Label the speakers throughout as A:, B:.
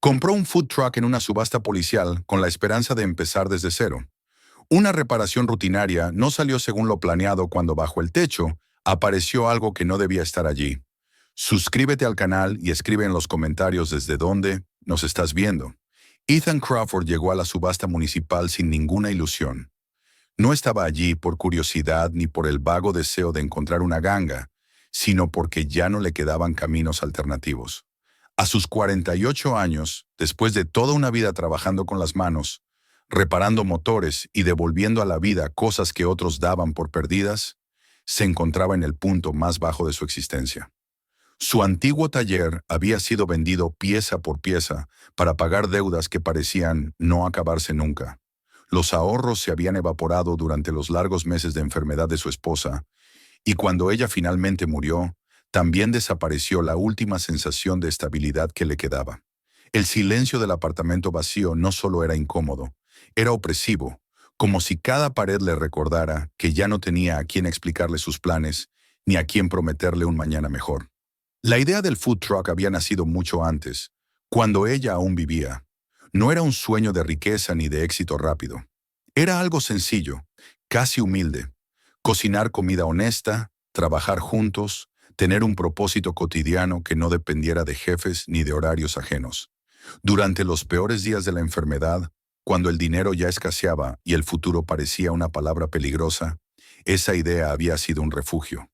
A: Compró un food truck en una subasta policial con la esperanza de empezar desde cero. Una reparación rutinaria no salió según lo planeado cuando bajo el techo apareció algo que no debía estar allí. Suscríbete al canal y escribe en los comentarios desde dónde nos estás viendo. Ethan Crawford llegó a la subasta municipal sin ninguna ilusión. No estaba allí por curiosidad ni por el vago deseo de encontrar una ganga, sino porque ya no le quedaban caminos alternativos. A sus 48 años, después de toda una vida trabajando con las manos, reparando motores y devolviendo a la vida cosas que otros daban por perdidas, se encontraba en el punto más bajo de su existencia. Su antiguo taller había sido vendido pieza por pieza para pagar deudas que parecían no acabarse nunca. Los ahorros se habían evaporado durante los largos meses de enfermedad de su esposa, y cuando ella finalmente murió, también desapareció la última sensación de estabilidad que le quedaba. El silencio del apartamento vacío no solo era incómodo, era opresivo, como si cada pared le recordara que ya no tenía a quién explicarle sus planes, ni a quién prometerle un mañana mejor. La idea del food truck había nacido mucho antes, cuando ella aún vivía. No era un sueño de riqueza ni de éxito rápido. Era algo sencillo, casi humilde. Cocinar comida honesta, trabajar juntos, tener un propósito cotidiano que no dependiera de jefes ni de horarios ajenos. Durante los peores días de la enfermedad, cuando el dinero ya escaseaba y el futuro parecía una palabra peligrosa, esa idea había sido un refugio.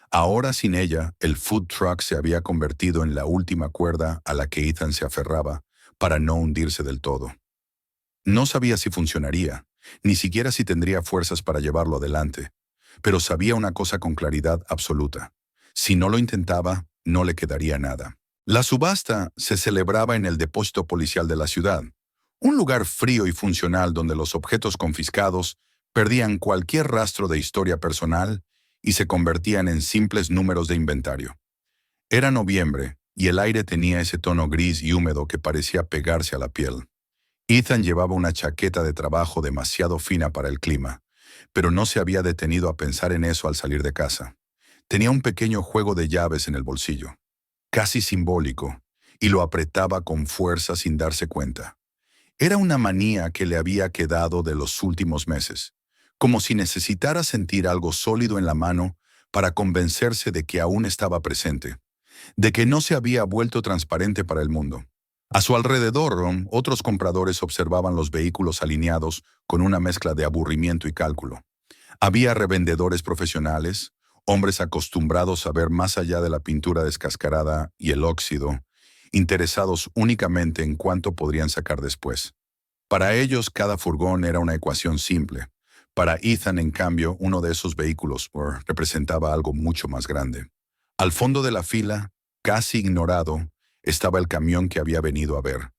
A: Ahora sin ella, el food truck se había convertido en la última cuerda a la que Ethan se aferraba para no hundirse del todo. No sabía si funcionaría, ni siquiera si tendría fuerzas para llevarlo adelante, pero sabía una cosa con claridad absoluta. Si no lo intentaba, no le quedaría nada. La subasta se celebraba en el depósito policial de la ciudad, un lugar frío y funcional donde los objetos confiscados perdían cualquier rastro de historia personal y se convertían en simples números de inventario. Era noviembre y el aire tenía ese tono gris y húmedo que parecía pegarse a la piel. Ethan llevaba una chaqueta de trabajo demasiado fina para el clima, pero no se había detenido a pensar en eso al salir de casa. Tenía un pequeño juego de llaves en el bolsillo, casi simbólico, y lo apretaba con fuerza sin darse cuenta. Era una manía que le había quedado de los últimos meses, como si necesitara sentir algo sólido en la mano para convencerse de que aún estaba presente, de que no se había vuelto transparente para el mundo. A su alrededor, otros compradores observaban los vehículos alineados con una mezcla de aburrimiento y cálculo. Había revendedores profesionales, hombres acostumbrados a ver más allá de la pintura descascarada y el óxido, interesados únicamente en cuánto podrían sacar después. Para ellos, cada furgón era una ecuación simple. Para Ethan, en cambio, uno de esos vehículos representaba algo mucho más grande. Al fondo de la fila, casi ignorado, estaba el camión que había venido a ver.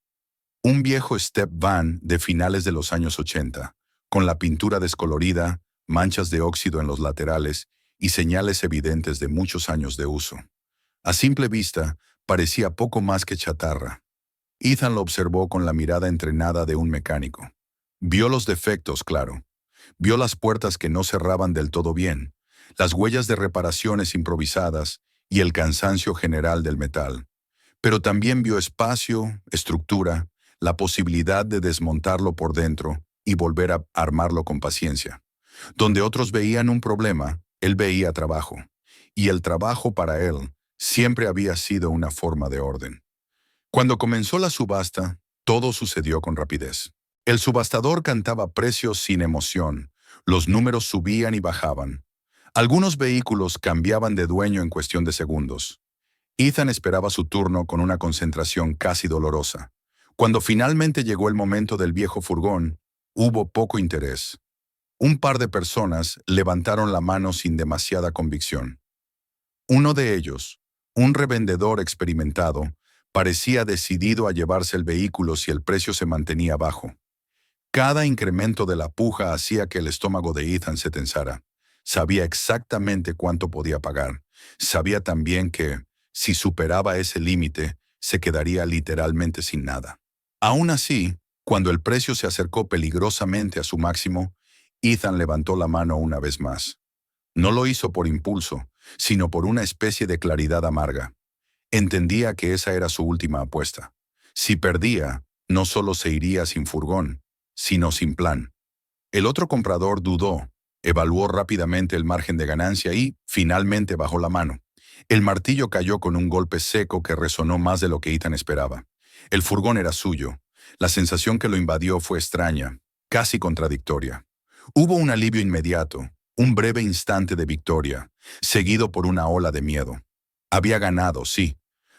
A: Un viejo step van de finales de los años 80, con la pintura descolorida, manchas de óxido en los laterales y señales evidentes de muchos años de uso. A simple vista, parecía poco más que chatarra. Ethan lo observó con la mirada entrenada de un mecánico. Vio los defectos, claro. Vio las puertas que no cerraban del todo bien, las huellas de reparaciones improvisadas y el cansancio general del metal. Pero también vio espacio, estructura, la posibilidad de desmontarlo por dentro y volver a armarlo con paciencia. Donde otros veían un problema, él veía trabajo. Y el trabajo para él siempre había sido una forma de orden. Cuando comenzó la subasta, todo sucedió con rapidez. El subastador cantaba precios sin emoción. Los números subían y bajaban. Algunos vehículos cambiaban de dueño en cuestión de segundos. Ethan esperaba su turno con una concentración casi dolorosa. Cuando finalmente llegó el momento del viejo furgón, hubo poco interés. Un par de personas levantaron la mano sin demasiada convicción. Uno de ellos, un revendedor experimentado, parecía decidido a llevarse el vehículo si el precio se mantenía bajo. Cada incremento de la puja hacía que el estómago de Ethan se tensara. Sabía exactamente cuánto podía pagar. Sabía también que, si superaba ese límite, se quedaría literalmente sin nada. Aún así, cuando el precio se acercó peligrosamente a su máximo, Ethan levantó la mano una vez más. No lo hizo por impulso, sino por una especie de claridad amarga. Entendía que esa era su última apuesta. Si perdía, no solo se iría sin furgón, sino sin plan. El otro comprador dudó, evaluó rápidamente el margen de ganancia y, finalmente, bajó la mano. El martillo cayó con un golpe seco que resonó más de lo que Ethan esperaba. El furgón era suyo. La sensación que lo invadió fue extraña, casi contradictoria. Hubo un alivio inmediato, un breve instante de victoria, seguido por una ola de miedo. Había ganado, sí,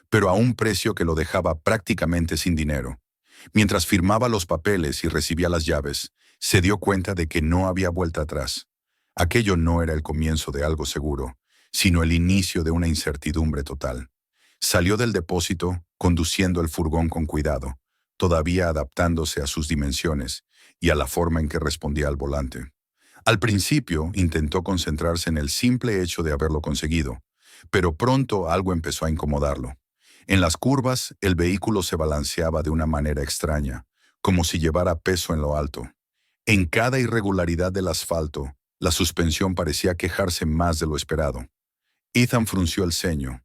A: pero a un precio que lo dejaba prácticamente sin dinero. Mientras firmaba los papeles y recibía las llaves, se dio cuenta de que no había vuelta atrás. Aquello no era el comienzo de algo seguro, sino el inicio de una incertidumbre total. Salió del depósito, conduciendo el furgón con cuidado, todavía adaptándose a sus dimensiones y a la forma en que respondía al volante. Al principio intentó concentrarse en el simple hecho de haberlo conseguido, pero pronto algo empezó a incomodarlo. En las curvas, el vehículo se balanceaba de una manera extraña, como si llevara peso en lo alto. En cada irregularidad del asfalto, la suspensión parecía quejarse más de lo esperado. Ethan frunció el ceño.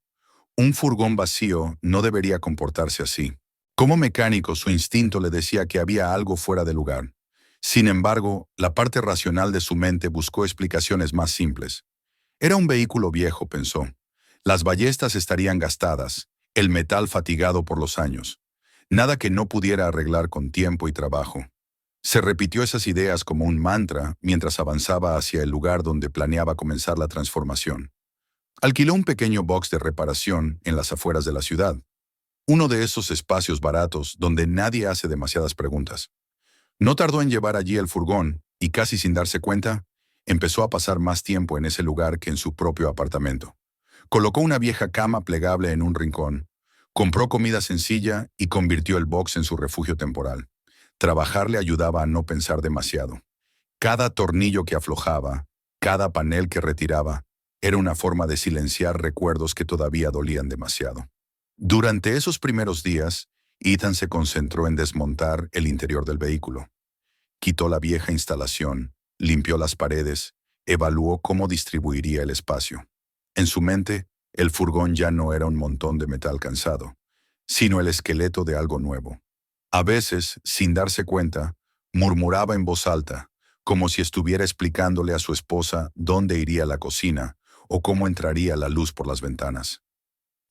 A: Un furgón vacío no debería comportarse así. Como mecánico, su instinto le decía que había algo fuera de lugar. Sin embargo, la parte racional de su mente buscó explicaciones más simples. Era un vehículo viejo, pensó. Las ballestas estarían gastadas, el metal fatigado por los años. Nada que no pudiera arreglar con tiempo y trabajo. Se repitió esas ideas como un mantra mientras avanzaba hacia el lugar donde planeaba comenzar la transformación. Alquiló un pequeño box de reparación en las afueras de la ciudad. Uno de esos espacios baratos donde nadie hace demasiadas preguntas. No tardó en llevar allí el furgón y casi sin darse cuenta, empezó a pasar más tiempo en ese lugar que en su propio apartamento. Colocó una vieja cama plegable en un rincón, compró comida sencilla y convirtió el box en su refugio temporal. Trabajar le ayudaba a no pensar demasiado. Cada tornillo que aflojaba, cada panel que retiraba, era una forma de silenciar recuerdos que todavía dolían demasiado. Durante esos primeros días, Ethan se concentró en desmontar el interior del vehículo. Quitó la vieja instalación, limpió las paredes, evaluó cómo distribuiría el espacio. En su mente, el furgón ya no era un montón de metal cansado, sino el esqueleto de algo nuevo. A veces, sin darse cuenta, murmuraba en voz alta, como si estuviera explicándole a su esposa dónde iría la cocina o cómo entraría la luz por las ventanas.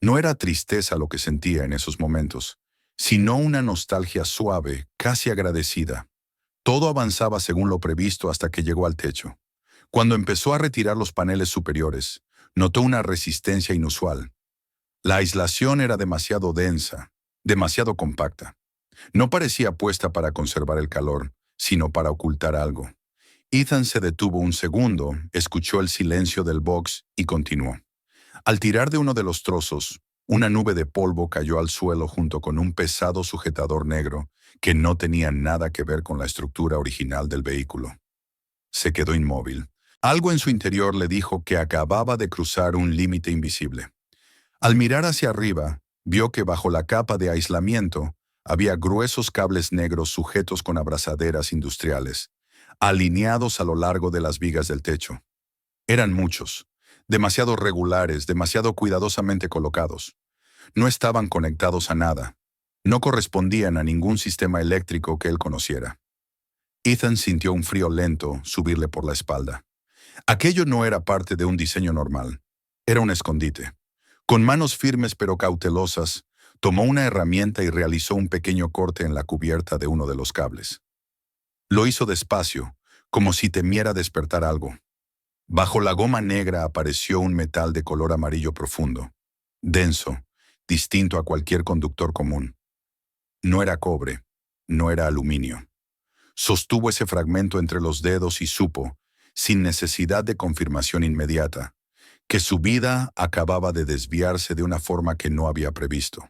A: No era tristeza lo que sentía en esos momentos, sino una nostalgia suave, casi agradecida. Todo avanzaba según lo previsto hasta que llegó al techo. Cuando empezó a retirar los paneles superiores, notó una resistencia inusual. La aislación era demasiado densa, demasiado compacta. No parecía puesta para conservar el calor, sino para ocultar algo. Ethan se detuvo un segundo, escuchó el silencio del box y continuó. Al tirar de uno de los trozos, una nube de polvo cayó al suelo junto con un pesado sujetador negro que no tenía nada que ver con la estructura original del vehículo. Se quedó inmóvil. Algo en su interior le dijo que acababa de cruzar un límite invisible. Al mirar hacia arriba, vio que bajo la capa de aislamiento había gruesos cables negros sujetos con abrazaderas industriales, alineados a lo largo de las vigas del techo. Eran muchos, demasiado regulares, demasiado cuidadosamente colocados. No estaban conectados a nada. No correspondían a ningún sistema eléctrico que él conociera. Ethan sintió un frío lento subirle por la espalda. Aquello no era parte de un diseño normal. Era un escondite. Con manos firmes pero cautelosas, tomó una herramienta y realizó un pequeño corte en la cubierta de uno de los cables. Lo hizo despacio, como si temiera despertar algo. Bajo la goma negra apareció un metal de color amarillo profundo, denso, distinto a cualquier conductor común. No era cobre, no era aluminio. Sostuvo ese fragmento entre los dedos y supo, sin necesidad de confirmación inmediata, que su vida acababa de desviarse de una forma que no había previsto.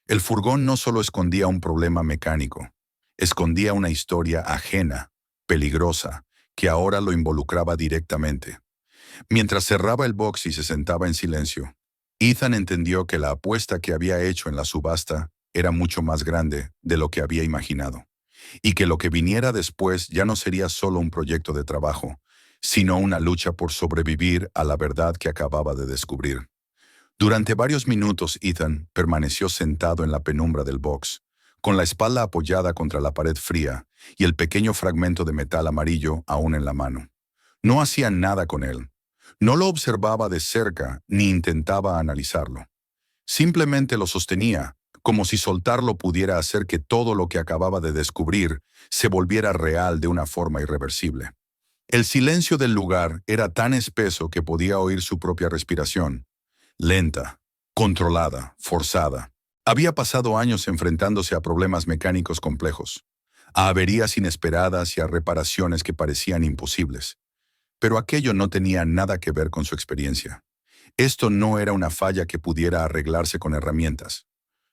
A: El furgón no solo escondía un problema mecánico, escondía una historia ajena, peligrosa, que ahora lo involucraba directamente. Mientras cerraba el box y se sentaba en silencio, Ethan entendió que la apuesta que había hecho en la subasta era mucho más grande de lo que había imaginado, y que lo que viniera después ya no sería solo un proyecto de trabajo, sino una lucha por sobrevivir a la verdad que acababa de descubrir. Durante varios minutos Ethan permaneció sentado en la penumbra del box, con la espalda apoyada contra la pared fría y el pequeño fragmento de metal amarillo aún en la mano. No hacía nada con él. No lo observaba de cerca ni intentaba analizarlo. Simplemente lo sostenía, como si soltarlo pudiera hacer que todo lo que acababa de descubrir se volviera real de una forma irreversible. El silencio del lugar era tan espeso que podía oír su propia respiración, lenta, controlada, forzada. Había pasado años enfrentándose a problemas mecánicos complejos, a averías inesperadas y a reparaciones que parecían imposibles. Pero aquello no tenía nada que ver con su experiencia. Esto no era una falla que pudiera arreglarse con herramientas.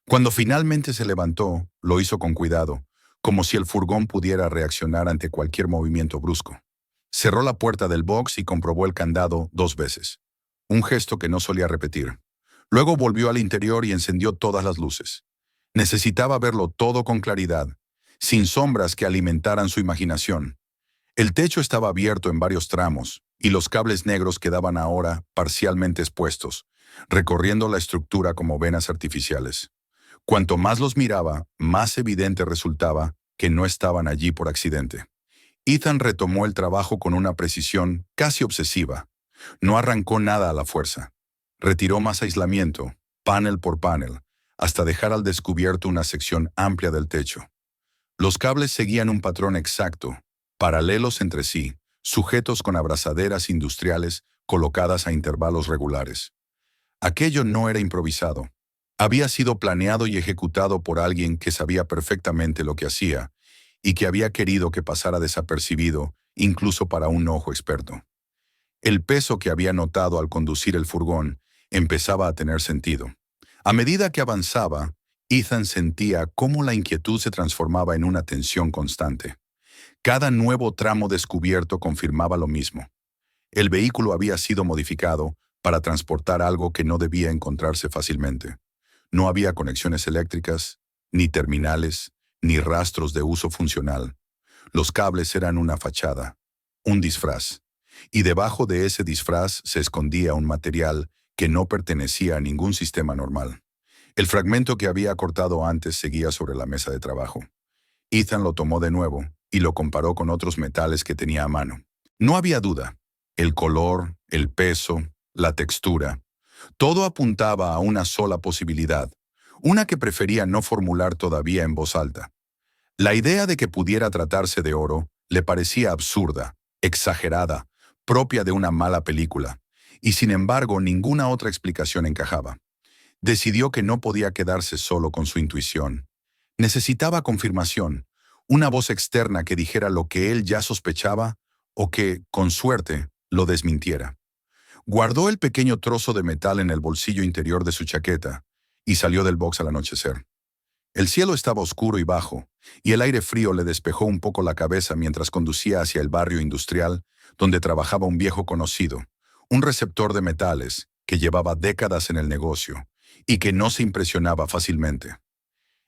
A: Cuando finalmente se levantó, lo hizo con cuidado, como si el furgón pudiera reaccionar ante cualquier movimiento brusco. Cerró la puerta del box y comprobó el candado 2 veces, un gesto que no solía repetir. Luego volvió al interior y encendió todas las luces. Necesitaba verlo todo con claridad, sin sombras que alimentaran su imaginación. El techo estaba abierto en varios tramos, y los cables negros quedaban ahora parcialmente expuestos, recorriendo la estructura como venas artificiales. Cuanto más los miraba, más evidente resultaba que no estaban allí por accidente. Ethan retomó el trabajo con una precisión casi obsesiva. No arrancó nada a la fuerza. Retiró más aislamiento, panel por panel, hasta dejar al descubierto una sección amplia del techo. Los cables seguían un patrón exacto, paralelos entre sí, sujetos con abrazaderas industriales colocadas a intervalos regulares. Aquello no era improvisado. Había sido planeado y ejecutado por alguien que sabía perfectamente lo que hacía y que había querido que pasara desapercibido, incluso para un ojo experto. El peso que había notado al conducir el furgón empezaba a tener sentido. A medida que avanzaba, Ethan sentía cómo la inquietud se transformaba en una tensión constante. Cada nuevo tramo descubierto confirmaba lo mismo. El vehículo había sido modificado para transportar algo que no debía encontrarse fácilmente. No había conexiones eléctricas, ni terminales, ni rastros de uso funcional. Los cables eran una fachada, un disfraz, y debajo de ese disfraz se escondía un material que no pertenecía a ningún sistema normal. El fragmento que había cortado antes seguía sobre la mesa de trabajo. Ethan lo tomó de nuevo y lo comparó con otros metales que tenía a mano. No había duda. El color, el peso, la textura, todo apuntaba a una sola posibilidad, una que prefería no formular todavía en voz alta. La idea de que pudiera tratarse de oro le parecía absurda, exagerada, propia de una mala película, y sin embargo ninguna otra explicación encajaba. Decidió que no podía quedarse solo con su intuición. Necesitaba confirmación, una voz externa que dijera lo que él ya sospechaba o que, con suerte, lo desmintiera. Guardó el pequeño trozo de metal en el bolsillo interior de su chaqueta y salió del box al anochecer. El cielo estaba oscuro y bajo, y el aire frío le despejó un poco la cabeza mientras conducía hacia el barrio industrial donde trabajaba un viejo conocido, un receptor de metales que llevaba décadas en el negocio y que no se impresionaba fácilmente.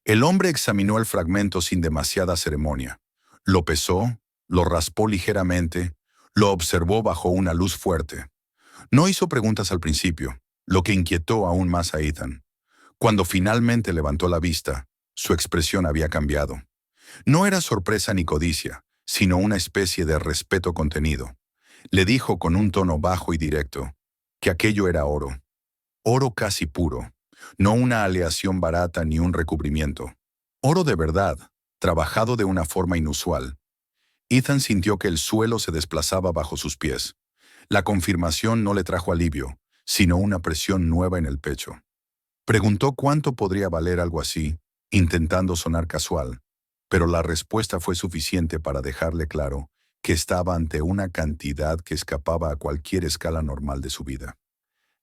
A: El hombre examinó el fragmento sin demasiada ceremonia. Lo pesó, lo raspó ligeramente, lo observó bajo una luz fuerte. No hizo preguntas al principio, lo que inquietó aún más a Ethan. Cuando finalmente levantó la vista, su expresión había cambiado. No era sorpresa ni codicia, sino una especie de respeto contenido. Le dijo con un tono bajo y directo que aquello era oro. Oro casi puro, no una aleación barata ni un recubrimiento. Oro de verdad, trabajado de una forma inusual. Ethan sintió que el suelo se desplazaba bajo sus pies. La confirmación no le trajo alivio, sino una presión nueva en el pecho. Preguntó cuánto podría valer algo así, intentando sonar casual, pero la respuesta fue suficiente para dejarle claro que estaba ante una cantidad que escapaba a cualquier escala normal de su vida.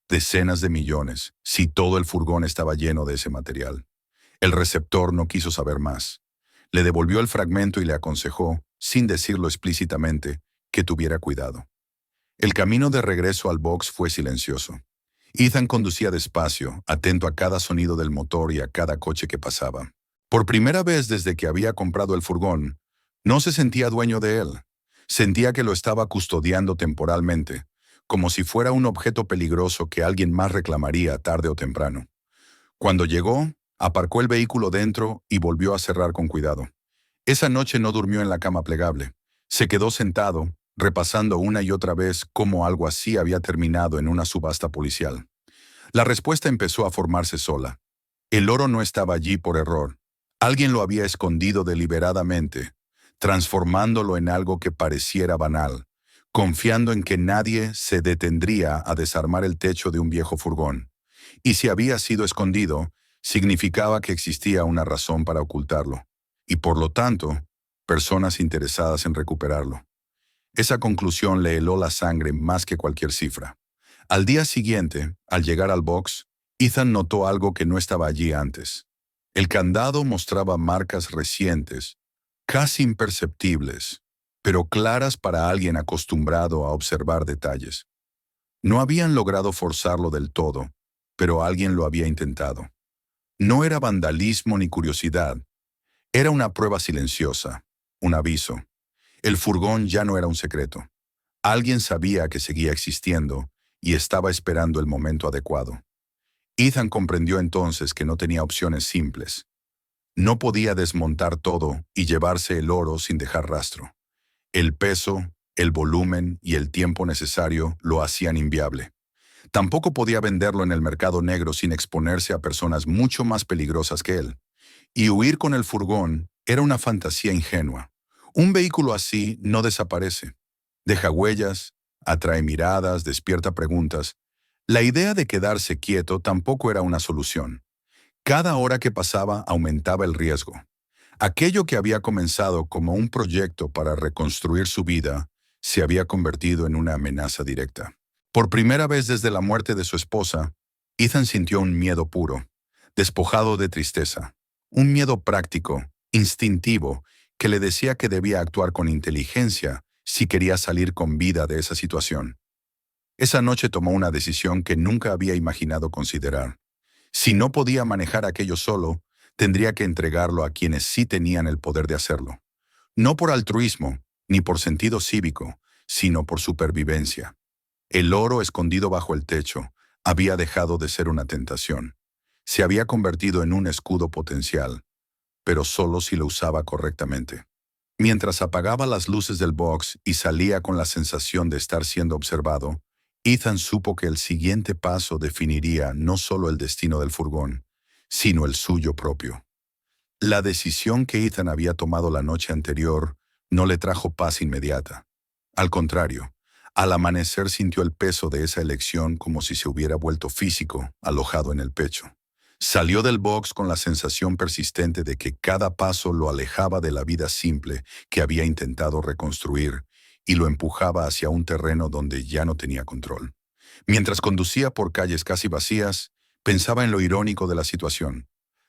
A: Decenas de millones, si todo el furgón estaba lleno de ese material. El receptor no quiso saber más. Le devolvió el fragmento y le aconsejó, sin decirlo explícitamente, que tuviera cuidado. El camino de regreso al box fue silencioso. Ethan conducía despacio, atento a cada sonido del motor y a cada coche que pasaba. Por primera vez desde que había comprado el furgón, no se sentía dueño de él. Sentía que lo estaba custodiando temporalmente, como si fuera un objeto peligroso que alguien más reclamaría tarde o temprano. Cuando llegó, Aparcó el vehículo dentro y volvió a cerrar con cuidado. Esa noche no durmió en la cama plegable. Se quedó sentado, repasando una y otra vez cómo algo así había terminado en una subasta policial. La respuesta empezó a formarse sola. El oro no estaba allí por error. Alguien lo había escondido deliberadamente, transformándolo en algo que pareciera banal, confiando en que nadie se detendría a desarmar el techo de un viejo furgón. Y si había sido escondido, significaba que existía una razón para ocultarlo, y por lo tanto, personas interesadas en recuperarlo. Esa conclusión le heló la sangre más que cualquier cifra. Al día siguiente, al llegar al box, Ethan notó algo que no estaba allí antes. El candado mostraba marcas recientes, casi imperceptibles, pero claras para alguien acostumbrado a observar detalles. No habían logrado forzarlo del todo, pero alguien lo había intentado. No era vandalismo ni curiosidad, era una prueba silenciosa, un aviso. El furgón ya no era un secreto. Alguien sabía que seguía existiendo y estaba esperando el momento adecuado. Ethan comprendió entonces que no tenía opciones simples. No podía desmontar todo y llevarse el oro sin dejar rastro. El peso, el volumen y el tiempo necesario lo hacían inviable. Tampoco podía venderlo en el mercado negro sin exponerse a personas mucho más peligrosas que él. Y huir con el furgón era una fantasía ingenua. Un vehículo así no desaparece. Deja huellas, atrae miradas, despierta preguntas. La idea de quedarse quieto tampoco era una solución. Cada hora que pasaba aumentaba el riesgo. Aquello que había comenzado como un proyecto para reconstruir su vida se había convertido en una amenaza directa. Por primera vez desde la muerte de su esposa, Ethan sintió un miedo puro, despojado de tristeza. Un miedo práctico, instintivo, que le decía que debía actuar con inteligencia si quería salir con vida de esa situación. Esa noche tomó una decisión que nunca había imaginado considerar. Si no podía manejar aquello solo, tendría que entregarlo a quienes sí tenían el poder de hacerlo. No por altruismo, ni por sentido cívico, sino por supervivencia. El oro escondido bajo el techo había dejado de ser una tentación. Se había convertido en un escudo potencial, pero solo si lo usaba correctamente. Mientras apagaba las luces del box y salía con la sensación de estar siendo observado, Ethan supo que el siguiente paso definiría no solo el destino del furgón, sino el suyo propio. La decisión que Ethan había tomado la noche anterior no le trajo paz inmediata. Al contrario, al amanecer sintió el peso de esa elección como si se hubiera vuelto físico, alojado en el pecho. Salió del box con la sensación persistente de que cada paso lo alejaba de la vida simple que había intentado reconstruir y lo empujaba hacia un terreno donde ya no tenía control. Mientras conducía por calles casi vacías, pensaba en lo irónico de la situación.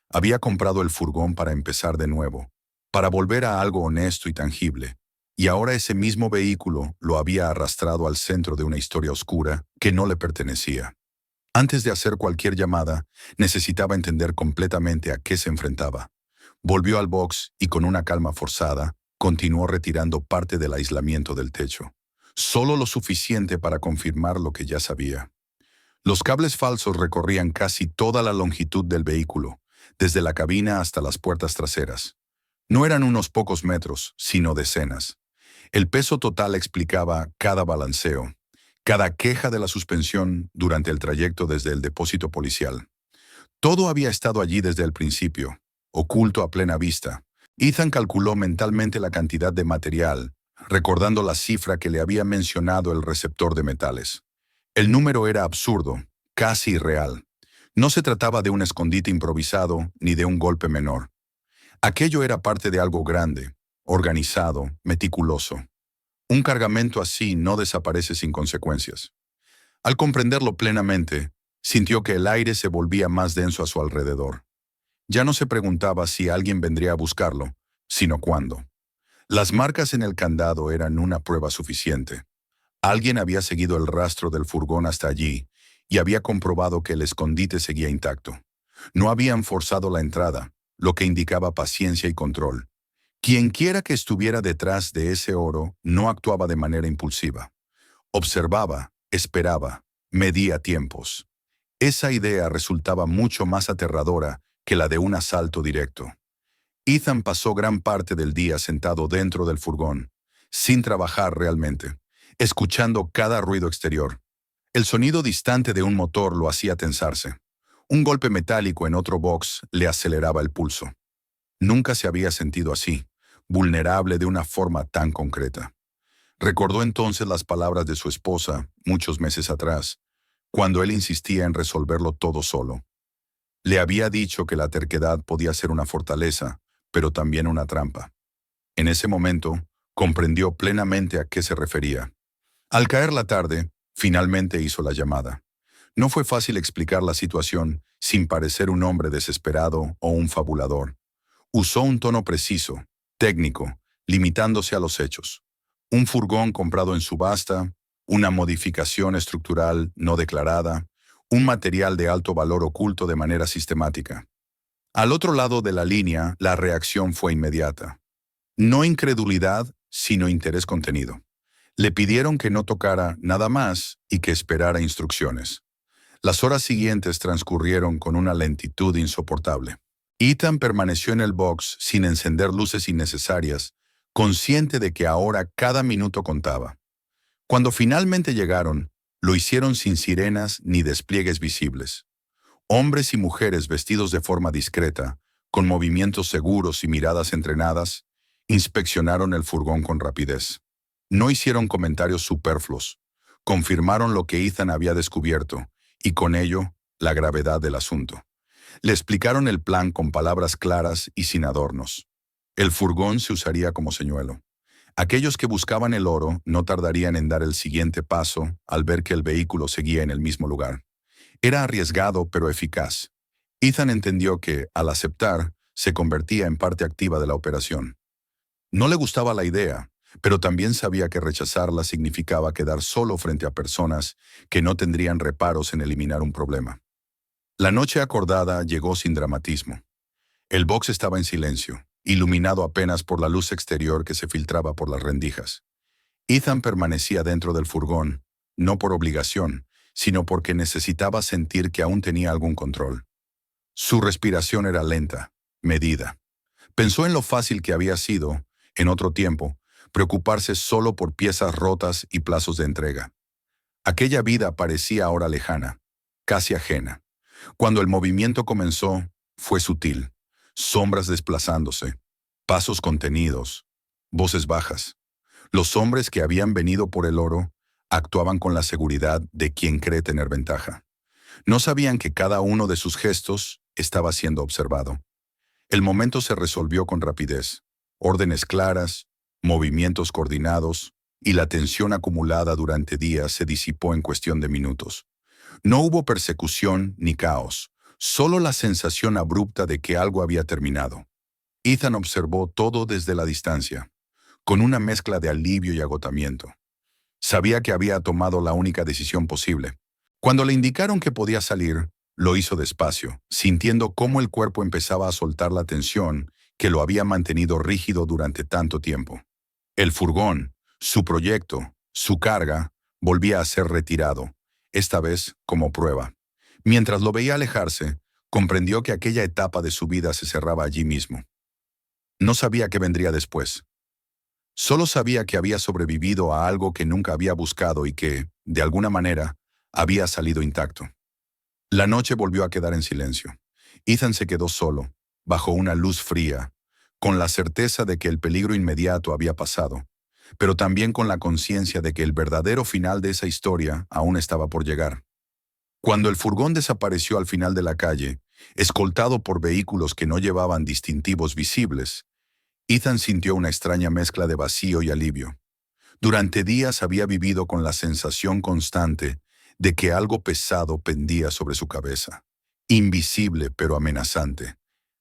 A: Había comprado el furgón para empezar de nuevo, para volver a algo honesto y tangible, y ahora ese mismo vehículo lo había arrastrado al centro de una historia oscura que no le pertenecía. Antes de hacer cualquier llamada, necesitaba entender completamente a qué se enfrentaba. Volvió al box y con una calma forzada, continuó retirando parte del aislamiento del techo. Solo lo suficiente para confirmar lo que ya sabía. Los cables falsos recorrían casi toda la longitud del vehículo, desde la cabina hasta las puertas traseras. No eran unos pocos metros, sino decenas. El peso total explicaba cada balanceo, cada queja de la suspensión durante el trayecto desde el depósito policial. Todo había estado allí desde el principio, oculto a plena vista. Ethan calculó mentalmente la cantidad de material, recordando la cifra que le había mencionado el receptor de metales. El número era absurdo, casi irreal. No se trataba de un escondite improvisado ni de un golpe menor. Aquello era parte de algo grande, organizado, meticuloso. Un cargamento así no desaparece sin consecuencias. Al comprenderlo plenamente, sintió que el aire se volvía más denso a su alrededor. Ya no se preguntaba si alguien vendría a buscarlo, sino cuándo. Las marcas en el candado eran una prueba suficiente. Alguien había seguido el rastro del furgón hasta allí y había comprobado que el escondite seguía intacto. No habían forzado la entrada, lo que indicaba paciencia y control. Quienquiera que estuviera detrás de ese oro no actuaba de manera impulsiva. Observaba, esperaba, medía tiempos. Esa idea resultaba mucho más aterradora que la de un asalto directo. Ethan pasó gran parte del día sentado dentro del furgón, sin trabajar realmente, escuchando cada ruido exterior. El sonido distante de un motor lo hacía tensarse. Un golpe metálico en otro box le aceleraba el pulso. Nunca se había sentido así, vulnerable de una forma tan concreta. Recordó entonces las palabras de su esposa, muchos meses atrás, cuando él insistía en resolverlo todo solo. Le había dicho que la terquedad podía ser una fortaleza, pero también una trampa. En ese momento, comprendió plenamente a qué se refería. Al caer la tarde, finalmente hizo la llamada. No fue fácil explicar la situación sin parecer un hombre desesperado o un fabulador. Usó un tono preciso, técnico, limitándose a los hechos. Un furgón comprado en subasta, una modificación estructural no declarada, un material de alto valor oculto de manera sistemática. Al otro lado de la línea, la reacción fue inmediata. No incredulidad, sino interés contenido. Le pidieron que no tocara nada más y que esperara instrucciones. Las horas siguientes transcurrieron con una lentitud insoportable. Ethan permaneció en el box sin encender luces innecesarias, consciente de que ahora cada minuto contaba. Cuando finalmente llegaron, lo hicieron sin sirenas ni despliegues visibles. Hombres y mujeres vestidos de forma discreta, con movimientos seguros y miradas entrenadas, inspeccionaron el furgón con rapidez. No hicieron comentarios superfluos. Confirmaron lo que Ethan había descubierto, y con ello, la gravedad del asunto. Le explicaron el plan con palabras claras y sin adornos. El furgón se usaría como señuelo. Aquellos que buscaban el oro no tardarían en dar el siguiente paso al ver que el vehículo seguía en el mismo lugar. Era arriesgado pero eficaz. Ethan entendió que, al aceptar, se convertía en parte activa de la operación. No le gustaba la idea, pero también sabía que rechazarla significaba quedar solo frente a personas que no tendrían reparos en eliminar un problema. La noche acordada llegó sin dramatismo. El box estaba en silencio, iluminado apenas por la luz exterior que se filtraba por las rendijas. Ethan permanecía dentro del furgón, no por obligación, sino porque necesitaba sentir que aún tenía algún control. Su respiración era lenta, medida. Pensó en lo fácil que había sido, en otro tiempo, preocuparse solo por piezas rotas y plazos de entrega. Aquella vida parecía ahora lejana, casi ajena. Cuando el movimiento comenzó, fue sutil. Sombras desplazándose, pasos contenidos, voces bajas. Los hombres que habían venido por el oro actuaban con la seguridad de quien cree tener ventaja. No sabían que cada uno de sus gestos estaba siendo observado. El momento se resolvió con rapidez. Órdenes claras, movimientos coordinados, y la tensión acumulada durante días se disipó en cuestión de minutos. No hubo persecución ni caos, solo la sensación abrupta de que algo había terminado. Ethan observó todo desde la distancia, con una mezcla de alivio y agotamiento. Sabía que había tomado la única decisión posible. Cuando le indicaron que podía salir, lo hizo despacio, sintiendo cómo el cuerpo empezaba a soltar la tensión que lo había mantenido rígido durante tanto tiempo. El furgón, su proyecto, su carga, volvía a ser retirado, esta vez como prueba. Mientras lo veía alejarse, comprendió que aquella etapa de su vida se cerraba allí mismo. No sabía qué vendría después. Solo sabía que había sobrevivido a algo que nunca había buscado y que, de alguna manera, había salido intacto. La noche volvió a quedar en silencio. Ethan se quedó solo, bajo una luz fría, con la certeza de que el peligro inmediato había pasado, pero también con la conciencia de que el verdadero final de esa historia aún estaba por llegar. Cuando el furgón desapareció al final de la calle, escoltado por vehículos que no llevaban distintivos visibles, Ethan sintió una extraña mezcla de vacío y alivio. Durante días había vivido con la sensación constante de que algo pesado pendía sobre su cabeza, invisible pero amenazante,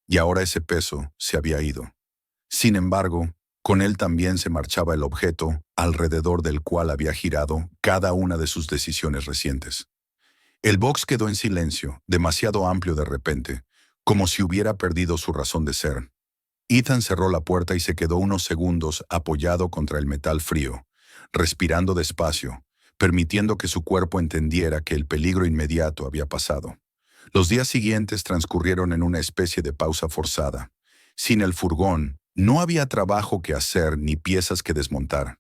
A: y ahora ese peso se había ido. Sin embargo, con él también se marchaba el objeto alrededor del cual había girado cada una de sus decisiones recientes. El box quedó en silencio, demasiado amplio de repente, como si hubiera perdido su razón de ser. Ethan cerró la puerta y se quedó unos segundos apoyado contra el metal frío, respirando despacio, permitiendo que su cuerpo entendiera que el peligro inmediato había pasado. Los días siguientes transcurrieron en una especie de pausa forzada. Sin el furgón, no había trabajo que hacer ni piezas que desmontar.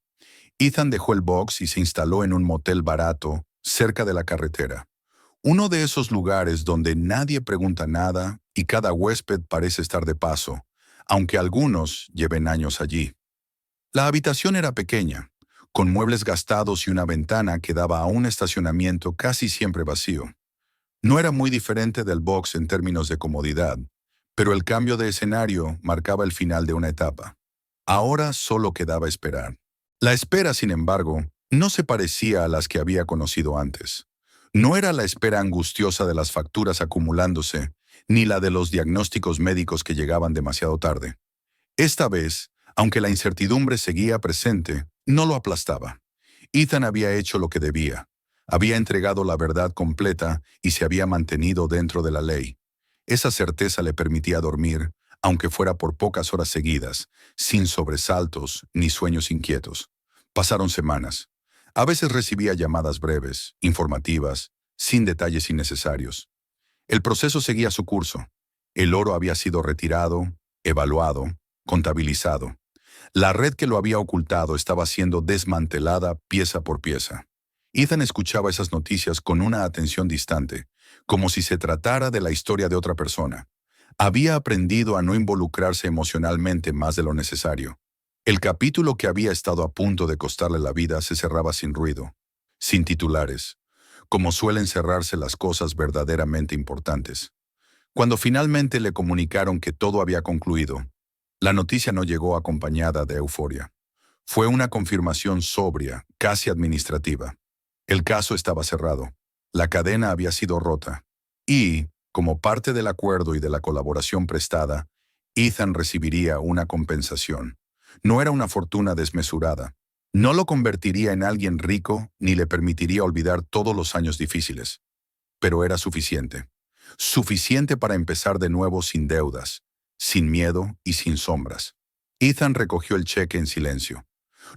A: Ethan dejó el box y se instaló en un motel barato cerca de la carretera. Uno de esos lugares donde nadie pregunta nada y cada huésped parece estar de paso, aunque algunos lleven años allí. La habitación era pequeña, con muebles gastados y una ventana que daba a un estacionamiento casi siempre vacío. No era muy diferente del box en términos de comodidad, pero el cambio de escenario marcaba el final de una etapa. Ahora solo quedaba esperar. La espera, sin embargo, no se parecía a las que había conocido antes. No era la espera angustiosa de las facturas acumulándose, ni la de los diagnósticos médicos que llegaban demasiado tarde. Esta vez, aunque la incertidumbre seguía presente, no lo aplastaba. Ethan había hecho lo que debía. Había entregado la verdad completa y se había mantenido dentro de la ley. Esa certeza le permitía dormir, aunque fuera por pocas horas seguidas, sin sobresaltos ni sueños inquietos. Pasaron semanas. A veces recibía llamadas breves, informativas, sin detalles innecesarios. El proceso seguía su curso. El oro había sido retirado, evaluado, contabilizado. La red que lo había ocultado estaba siendo desmantelada pieza por pieza. Ethan escuchaba esas noticias con una atención distante, como si se tratara de la historia de otra persona. Había aprendido a no involucrarse emocionalmente más de lo necesario. El capítulo que había estado a punto de costarle la vida se cerraba sin ruido, sin titulares, como suelen cerrarse las cosas verdaderamente importantes. Cuando finalmente le comunicaron que todo había concluido, la noticia no llegó acompañada de euforia. Fue una confirmación sobria, casi administrativa. El caso estaba cerrado. La cadena había sido rota. Y, como parte del acuerdo y de la colaboración prestada, Ethan recibiría una compensación. No era una fortuna desmesurada. No lo convertiría en alguien rico ni le permitiría olvidar todos los años difíciles. Pero era suficiente. Suficiente para empezar de nuevo sin deudas, sin miedo y sin sombras. Ethan recogió el cheque en silencio.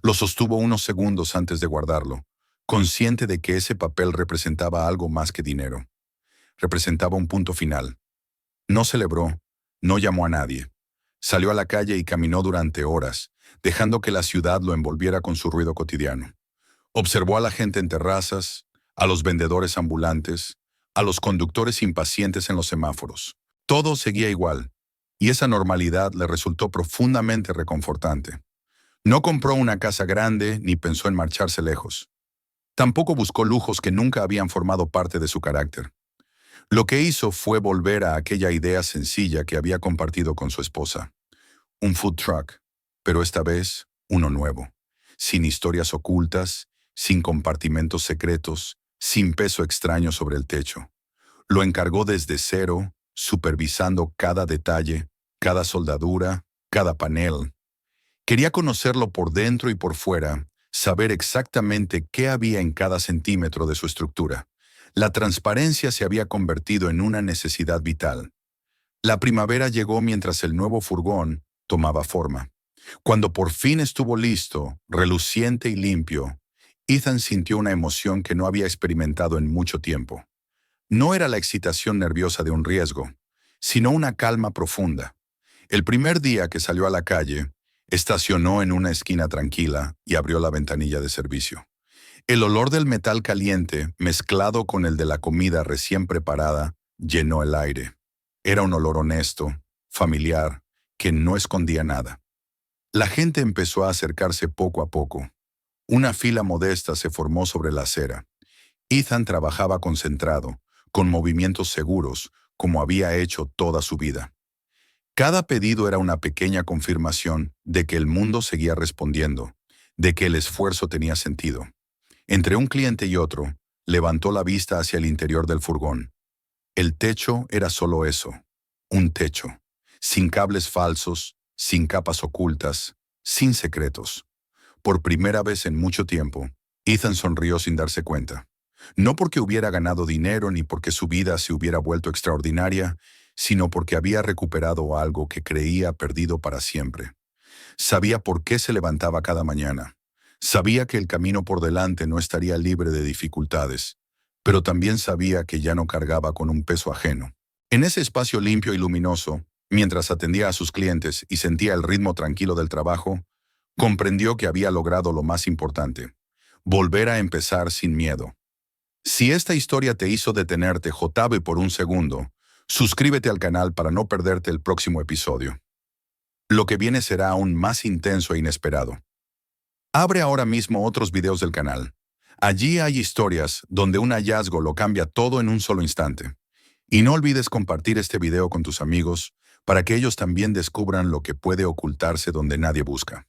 A: Lo sostuvo unos segundos antes de guardarlo, consciente de que ese papel representaba algo más que dinero. Representaba un punto final. No celebró, no llamó a nadie. Salió a la calle y caminó durante horas, dejando que la ciudad lo envolviera con su ruido cotidiano. Observó a la gente en terrazas, a los vendedores ambulantes, a los conductores impacientes en los semáforos. Todo seguía igual, y esa normalidad le resultó profundamente reconfortante. No compró una casa grande ni pensó en marcharse lejos. Tampoco buscó lujos que nunca habían formado parte de su carácter. Lo que hizo fue volver a aquella idea sencilla que había compartido con su esposa. Un food truck, pero esta vez uno nuevo, sin historias ocultas, sin compartimentos secretos, sin peso extraño sobre el techo. Lo encargó desde cero, supervisando cada detalle, cada soldadura, cada panel. Quería conocerlo por dentro y por fuera, saber exactamente qué había en cada centímetro de su estructura. La transparencia se había convertido en una necesidad vital. La primavera llegó mientras el nuevo furgón tomaba forma. Cuando por fin estuvo listo, reluciente y limpio, Ethan sintió una emoción que no había experimentado en mucho tiempo. No era la excitación nerviosa de un riesgo, sino una calma profunda. El primer día que salió a la calle, estacionó en una esquina tranquila y abrió la ventanilla de servicio. El olor del metal caliente, mezclado con el de la comida recién preparada, llenó el aire. Era un olor honesto, familiar, que no escondía nada. La gente empezó a acercarse poco a poco. Una fila modesta se formó sobre la acera. Ethan trabajaba concentrado, con movimientos seguros, como había hecho toda su vida. Cada pedido era una pequeña confirmación de que el mundo seguía respondiendo, de que el esfuerzo tenía sentido. Entre un cliente y otro, levantó la vista hacia el interior del furgón. El techo era solo eso, un techo, sin cables falsos, sin capas ocultas, sin secretos. Por primera vez en mucho tiempo, Ethan sonrió sin darse cuenta. No porque hubiera ganado dinero ni porque su vida se hubiera vuelto extraordinaria, sino porque había recuperado algo que creía perdido para siempre. Sabía por qué se levantaba cada mañana. Sabía que el camino por delante no estaría libre de dificultades, pero también sabía que ya no cargaba con un peso ajeno. En ese espacio limpio y luminoso, mientras atendía a sus clientes y sentía el ritmo tranquilo del trabajo, comprendió que había logrado lo más importante: volver a empezar sin miedo. Si esta historia te hizo detenerte, JB, por un segundo, suscríbete al canal para no perderte el próximo episodio. Lo que viene será aún más intenso e inesperado. Abre ahora mismo otros videos del canal. Allí hay historias donde un hallazgo lo cambia todo en un solo instante. Y no olvides compartir este video con tus amigos para que ellos también descubran lo que puede ocultarse donde nadie busca.